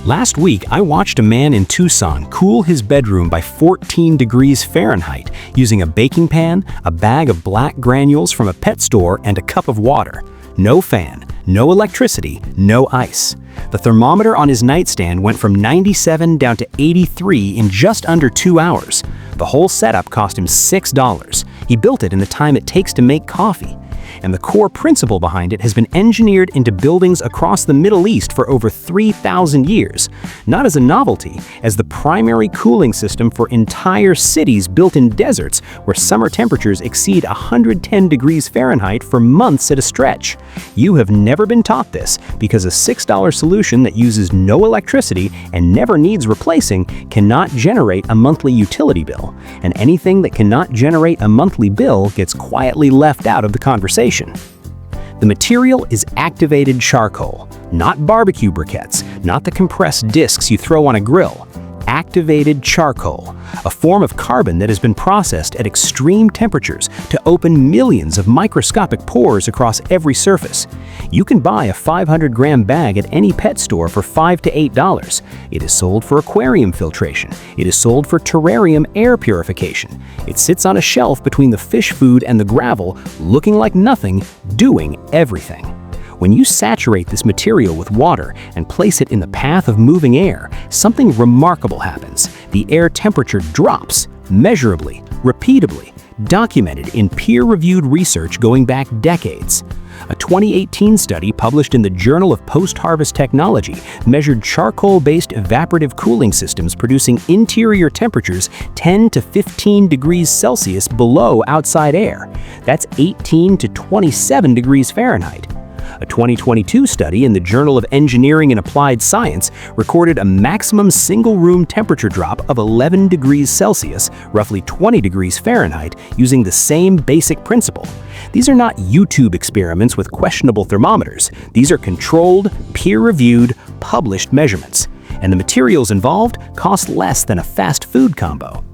Last week, I watched a man in Tucson cool his bedroom by 14 degrees Fahrenheit using a baking pan, a bag of black granules from a pet store, and a cup of water. No fan, no electricity, no ice. The thermometer on his nightstand went from 97 down to 83 in just under 2 hours. The whole setup cost him $6. He built it in the time it takes to make coffee. And the core principle behind it has been engineered into buildings across the Middle East for over 3,000 years, not as a novelty, as the primary cooling system for entire cities built in deserts where summer temperatures exceed 110 degrees Fahrenheit for months at a stretch. You have never been taught this because a $6 solution that uses no electricity and never needs replacing cannot generate a monthly utility bill, and anything that cannot generate a monthly bill gets quietly left out of the conversation. The material is activated charcoal, not barbecue briquettes, not the compressed discs you throw on a grill. Activated charcoal, a form of carbon that has been processed at extreme temperatures to open millions of microscopic pores across every surface. You can buy a 500-gram bag at any pet store for $5 to $8. It is sold for aquarium filtration. It is sold for terrarium air purification. It sits on a shelf between the fish food and the gravel, looking like nothing, doing everything. When you saturate this material with water and place it in the path of moving air, something remarkable happens. The air temperature drops, measurably, repeatably, documented in peer-reviewed research going back decades. A 2018 study published in the Journal of Post-Harvest Technology measured charcoal-based evaporative cooling systems producing interior temperatures 10 to 15 degrees Celsius below outside air. That's 18 to 27 degrees Fahrenheit. A 2022 study in the Journal of Engineering and Applied Science recorded a maximum single-room temperature drop of 11 degrees Celsius, roughly 20 degrees Fahrenheit, using the same basic principle. These are not YouTube experiments with questionable thermometers. These are controlled, peer-reviewed, published measurements. And the materials involved cost less than a fast food combo.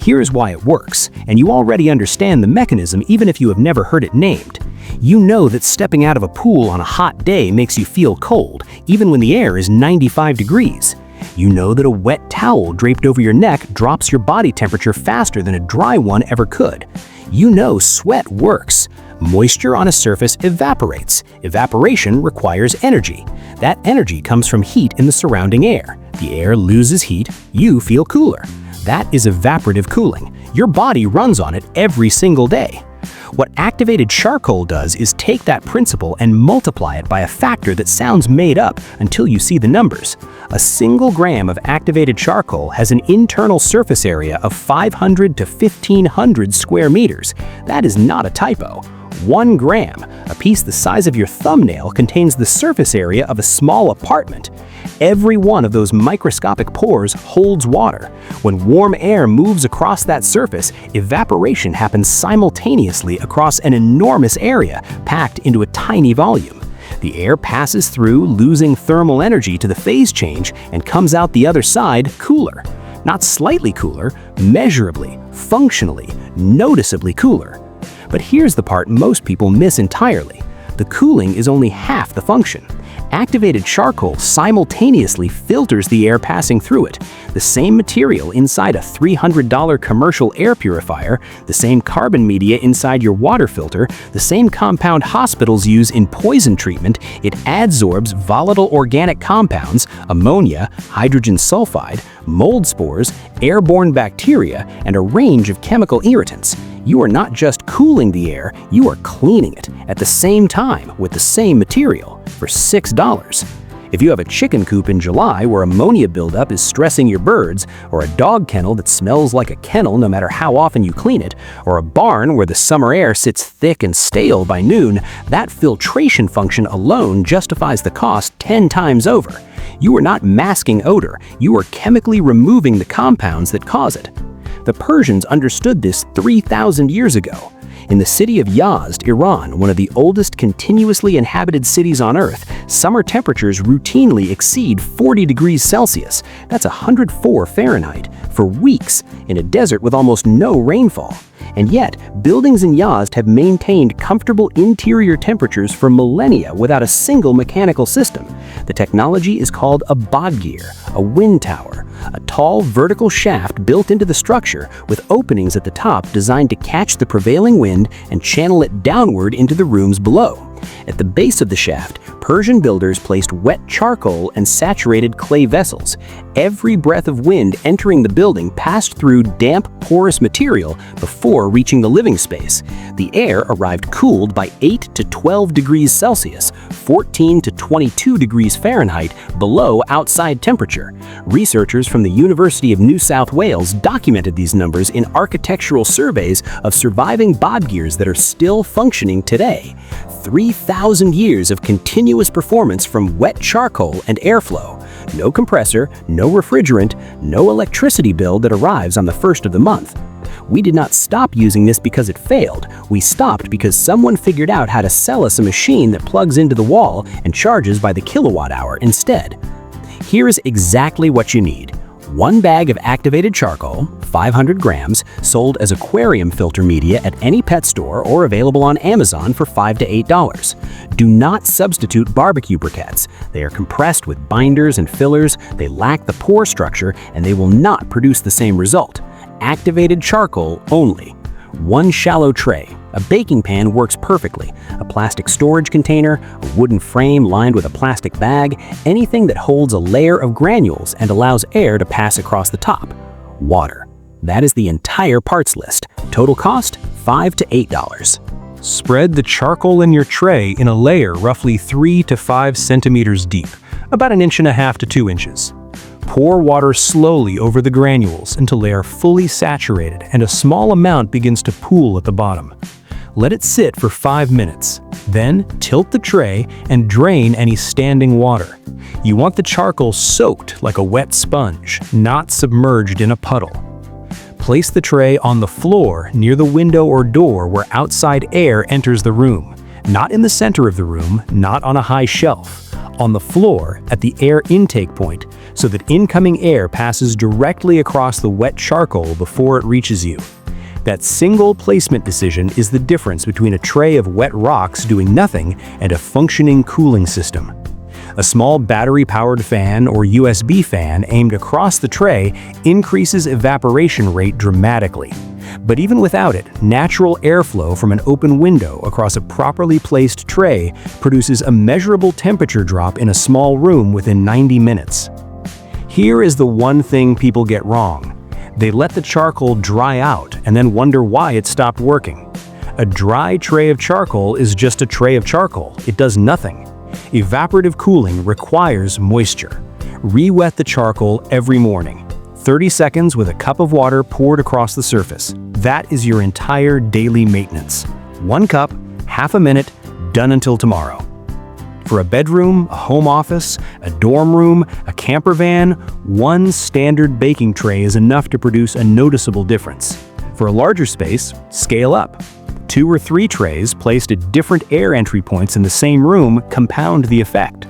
Here's why it works, and you already understand the mechanism even if you have never heard it named. You know that stepping out of a pool on a hot day makes you feel cold, even when the air is 95 degrees. You know that a wet towel draped over your neck drops your body temperature faster than a dry one ever could. You know sweat works. Moisture on a surface evaporates. Evaporation requires energy. That energy comes from heat in the surrounding air. The air loses heat, you feel cooler. That is evaporative cooling. Your body runs on it every single day. What activated charcoal does is take that principle and multiply it by a factor that sounds made up until you see the numbers. A single gram of activated charcoal has an internal surface area of 500 to 1,500 square meters. That is not a typo. 1 gram, a piece the size of your thumbnail, contains the surface area of a small apartment. Every one of those microscopic pores holds water. When warm air moves across that surface, evaporation happens simultaneously across an enormous area packed into a tiny volume. The air passes through, losing thermal energy to the phase change, and comes out the other side cooler. Not slightly cooler, measurably, functionally, noticeably cooler. But here's the part most people miss entirely. The cooling is only half the function. Activated charcoal simultaneously filters the air passing through it. The same material inside a $300 commercial air purifier, the same carbon media inside your water filter, the same compound hospitals use in poison treatment, it adsorbs volatile organic compounds, ammonia, hydrogen sulfide, mold spores, airborne bacteria, and a range of chemical irritants. You are not just cooling the air, you are cleaning it at the same time with the same material for $6. If you have a chicken coop in July where ammonia buildup is stressing your birds, or a dog kennel that smells like a kennel no matter how often you clean it, or a barn where the summer air sits thick and stale by noon, that filtration function alone justifies the cost 10 times over. You are not masking odor, you are chemically removing the compounds that cause it. The Persians understood this 3,000 years ago. In the city of Yazd, Iran, one of the oldest continuously inhabited cities on Earth, summer temperatures routinely exceed 40 degrees Celsius. That's 104 Fahrenheit for weeks in a desert with almost no rainfall. And yet, buildings in Yazd have maintained comfortable interior temperatures for millennia without a single mechanical system. The technology is called a bodgir, a wind tower, a tall vertical shaft built into the structure with openings at the top designed to catch the prevailing wind and channel it downward into the rooms below. At the base of the shaft, Persian builders placed wet charcoal and saturated clay vessels. Every breath of wind entering the building passed through damp, porous material before reaching the living space. The air arrived cooled by 8 to 12 degrees Celsius, 14 to 22 degrees Fahrenheit below outside temperature. Researchers from the University of New South Wales documented these numbers in architectural surveys of surviving bodgirs that are still functioning today. 3,000 years of continuous performance from wet charcoal and airflow. No compressor, no refrigerant, no electricity bill that arrives on the first of the month. We did not stop using this because it failed. We stopped because someone figured out how to sell us a machine that plugs into the wall and charges by the kilowatt hour instead. Here is exactly what you need. 1 bag of activated charcoal, 500 grams, sold as aquarium filter media at any pet store or available on Amazon for $5 to $8. Do not substitute barbecue briquettes. They are compressed with binders and fillers, they lack the pore structure, and they will not produce the same result. Activated charcoal only. 1 shallow tray. A baking pan works perfectly. A plastic storage container, a wooden frame lined with a plastic bag, anything that holds a layer of granules and allows air to pass across the top. Water. That is the entire parts list. Total cost, $5 to $8. Spread the charcoal in your tray in a layer roughly 3 to 5 centimeters deep, about 1.5 inches to 2 inches. Pour water slowly over the granules until they are fully saturated and a small amount begins to pool at the bottom. Let it sit for 5 minutes. Then tilt the tray and drain any standing water. You want the charcoal soaked like a wet sponge, not submerged in a puddle. Place the tray on the floor near the window or door where outside air enters the room. Not in the center of the room, not on a high shelf. On the floor at the air intake point so that incoming air passes directly across the wet charcoal before it reaches you. That single placement decision is the difference between a tray of wet rocks doing nothing and a functioning cooling system. A small battery-powered fan or USB fan aimed across the tray increases evaporation rate dramatically. But even without it, natural airflow from an open window across a properly placed tray produces a measurable temperature drop in a small room within 90 minutes. Here is the one thing people get wrong. They let the charcoal dry out and then wonder why it stopped working. A dry tray of charcoal is just a tray of charcoal. It does nothing. Evaporative cooling requires moisture. Re-wet the charcoal every morning. 30 seconds with a cup of water poured across the surface. That is your entire daily maintenance. 1 cup, half a minute, done until tomorrow. For a bedroom, a home office, a dorm room, a camper van, 1 standard baking tray is enough to produce a noticeable difference. For a larger space, scale up. 2 or 3 trays placed at different air entry points in the same room compound the effect.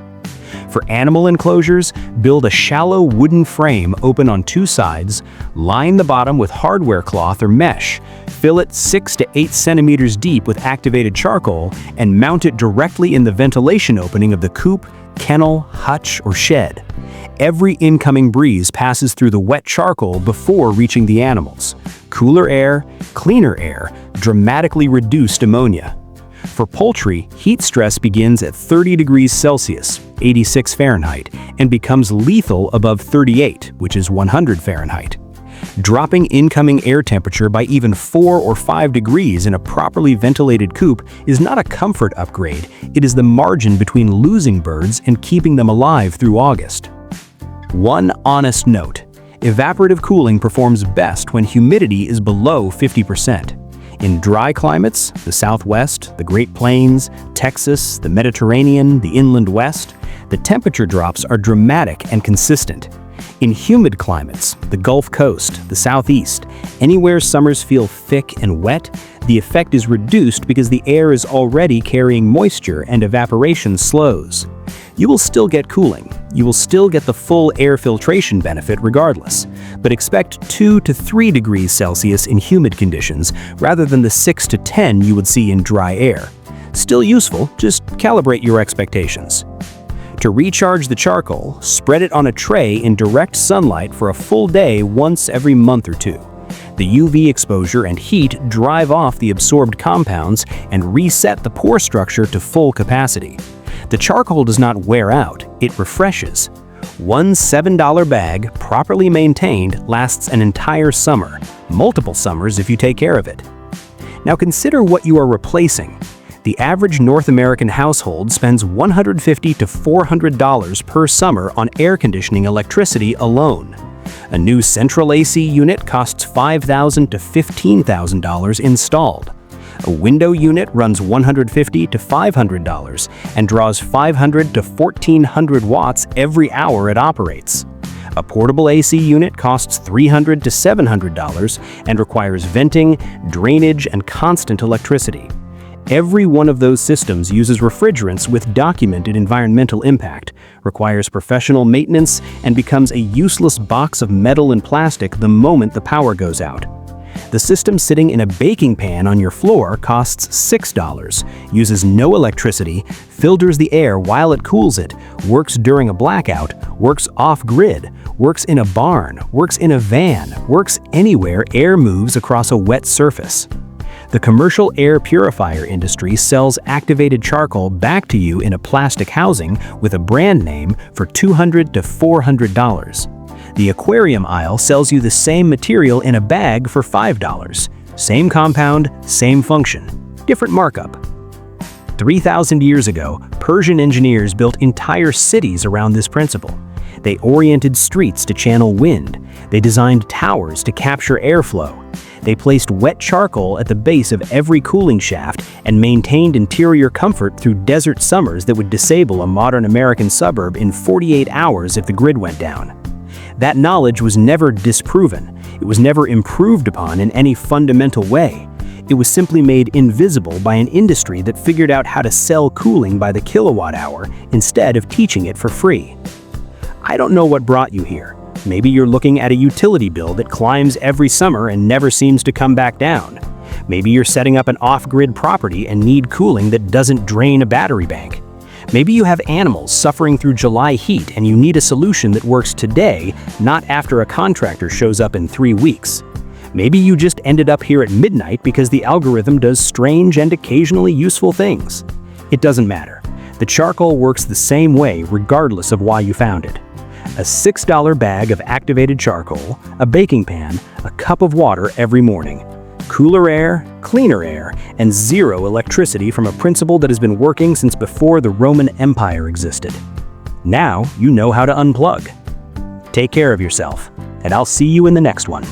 For animal enclosures, build a shallow wooden frame open on 2 sides, line the bottom with hardware cloth or mesh, fill it 6 to 8 centimeters deep with activated charcoal, and mount it directly in the ventilation opening of the coop, kennel, hutch, or shed. Every incoming breeze passes through the wet charcoal before reaching the animals. Cooler air, cleaner air, dramatically reduced ammonia. For poultry, heat stress begins at 30 degrees Celsius, 86 Fahrenheit, and becomes lethal above 38, which is 100 Fahrenheit. Dropping incoming air temperature by even 4 or 5 degrees in a properly ventilated coop is not a comfort upgrade, it is the margin between losing birds and keeping them alive through August. One honest note: evaporative cooling performs best when humidity is below 50%. In dry climates, the Southwest, the Great Plains, Texas, the Mediterranean, the Inland West, the temperature drops are dramatic and consistent. In humid climates, the Gulf Coast, the Southeast, anywhere summers feel thick and wet, the effect is reduced because the air is already carrying moisture and evaporation slows. You will still get cooling. You will still get the full air filtration benefit regardless, but expect 2 to 3 degrees Celsius in humid conditions rather than the 6 to 10 you would see in dry air. Still useful, just calibrate your expectations. To recharge the charcoal, spread it on a tray in direct sunlight for a full day once every month or two. The UV exposure and heat drive off the absorbed compounds and reset the pore structure to full capacity. The charcoal does not wear out, it refreshes. One $7 bag, properly maintained, lasts an entire summer, multiple summers if you take care of it. Now consider what you are replacing. The average North American household spends $150 to $400 per summer on air conditioning electricity alone. A new central AC unit costs $5,000 to $15,000 installed. A window unit runs $150 to $500 and draws 500 to 1,400 watts every hour it operates. A portable AC unit costs $300 to $700 and requires venting, drainage, and constant electricity. Every one of those systems uses refrigerants with documented environmental impact, requires professional maintenance, and becomes a useless box of metal and plastic the moment the power goes out. The system sitting in a baking pan on your floor costs $6, uses no electricity, filters the air while it cools it, works during a blackout, works off-grid, works in a barn, works in a van, works anywhere air moves across a wet surface. The commercial air purifier industry sells activated charcoal back to you in a plastic housing with a brand name for $200 to $400. The aquarium aisle sells you the same material in a bag for $5. Same compound, same function, different markup. 3,000 years ago, Persian engineers built entire cities around this principle. They oriented streets to channel wind. They designed towers to capture airflow. They placed wet charcoal at the base of every cooling shaft and maintained interior comfort through desert summers that would disable a modern American suburb in 48 hours if the grid went down. That knowledge was never disproven. It was never improved upon in any fundamental way. It was simply made invisible by an industry that figured out how to sell cooling by the kilowatt hour instead of teaching it for free. I don't know what brought you here. Maybe you're looking at a utility bill that climbs every summer and never seems to come back down. Maybe you're setting up an off-grid property and need cooling that doesn't drain a battery bank. Maybe you have animals suffering through July heat and you need a solution that works today, not after a contractor shows up in 3 weeks. Maybe you just ended up here at midnight because the algorithm does strange and occasionally useful things. It doesn't matter. The charcoal works the same way regardless of why you found it. A $6 bag of activated charcoal, a baking pan, a cup of water every morning. Cooler air, cleaner air, and zero electricity from a principle that has been working since before the Roman Empire existed. Now you know how to unplug. Take care of yourself, and I'll see you in the next one.